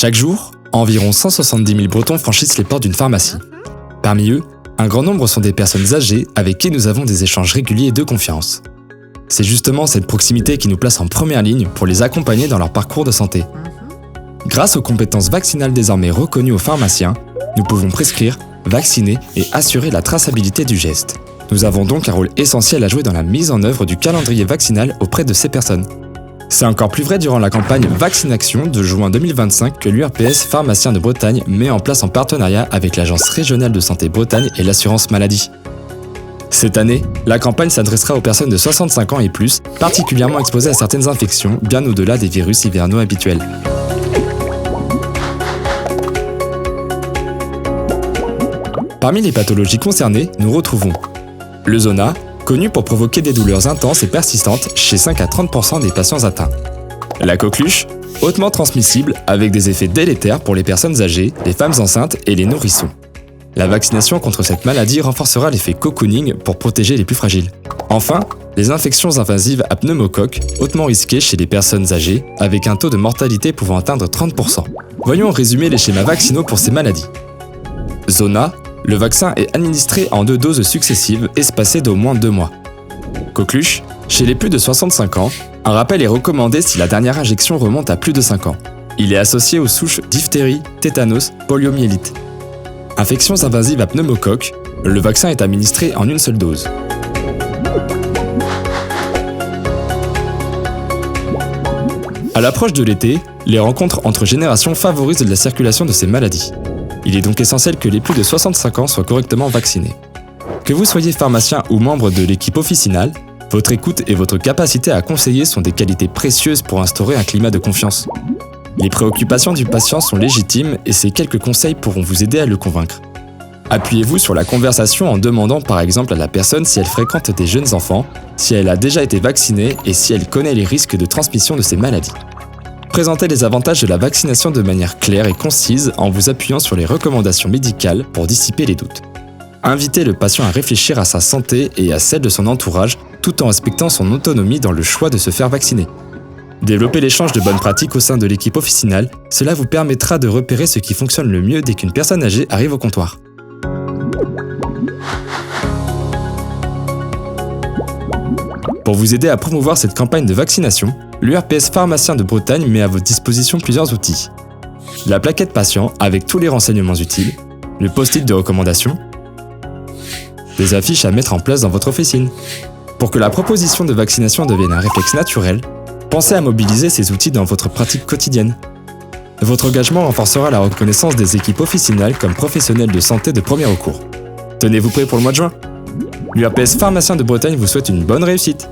Chaque jour, environ 170 000 Bretons franchissent les portes d'une pharmacie. Parmi eux, un grand nombre sont des personnes âgées avec qui nous avons des échanges réguliers et de confiance. C'est justement cette proximité qui nous place en première ligne pour les accompagner dans leur parcours de santé. Grâce aux compétences vaccinales désormais reconnues aux pharmaciens, nous pouvons prescrire, vacciner et assurer la traçabilité du geste. Nous avons donc un rôle essentiel à jouer dans la mise en œuvre du calendrier vaccinal auprès de ces personnes. C'est encore plus vrai durant la campagne Vaccination de juin 2025 que l'URPS Pharmaciens de Bretagne met en place en partenariat avec l'Agence régionale de santé Bretagne et l'assurance maladie. Cette année, la campagne s'adressera aux personnes de 65 ans et plus, particulièrement exposées à certaines infections, bien au-delà des virus hivernaux habituels. Parmi les pathologies concernées, nous retrouvons le zona, connu pour provoquer des douleurs intenses et persistantes chez 5 à 30% des patients atteints. La coqueluche, hautement transmissible avec des effets délétères pour les personnes âgées, les femmes enceintes et les nourrissons. La vaccination contre cette maladie renforcera l'effet cocooning pour protéger les plus fragiles. Enfin, les infections invasives à pneumocoque, hautement risquées chez les personnes âgées, avec un taux de mortalité pouvant atteindre 30%. Voyons résumer les schémas vaccinaux pour ces maladies. Zona, le vaccin est administré en 2 doses successives espacées d'au moins 2 mois. Coqueluche, chez les plus de 65 ans, un rappel est recommandé si la dernière injection remonte à plus de 5 ans. Il est associé aux souches diphtérie, tétanos, poliomyélite. Infections invasives à pneumocoque, le vaccin est administré en une seule dose. À l'approche de l'été, les rencontres entre générations favorisent la circulation de ces maladies. Il est donc essentiel que les plus de 65 ans soient correctement vaccinés. Que vous soyez pharmacien ou membre de l'équipe officinale, votre écoute et votre capacité à conseiller sont des qualités précieuses pour instaurer un climat de confiance. Les préoccupations du patient sont légitimes et ces quelques conseils pourront vous aider à le convaincre. Appuyez-vous sur la conversation en demandant par exemple à la personne si elle fréquente des jeunes enfants, si elle a déjà été vaccinée et si elle connaît les risques de transmission de ces maladies. Présentez les avantages de la vaccination de manière claire et concise en vous appuyant sur les recommandations médicales pour dissiper les doutes. Invitez le patient à réfléchir à sa santé et à celle de son entourage tout en respectant son autonomie dans le choix de se faire vacciner. Développer l'échange de bonnes pratiques au sein de l'équipe officinale, cela vous permettra de repérer ce qui fonctionne le mieux dès qu'une personne âgée arrive au comptoir. Pour vous aider à promouvoir cette campagne de vaccination, l'URPS Pharmaciens de Bretagne met à votre disposition plusieurs outils. La plaquette patient avec tous les renseignements utiles, le post-it de recommandation, des affiches à mettre en place dans votre officine. Pour que la proposition de vaccination devienne un réflexe naturel, pensez à mobiliser ces outils dans votre pratique quotidienne. Votre engagement renforcera la reconnaissance des équipes officinales comme professionnels de santé de premier recours. Tenez-vous prêts pour le mois de juin ? L'URPS Pharmaciens de Bretagne vous souhaite une bonne réussite.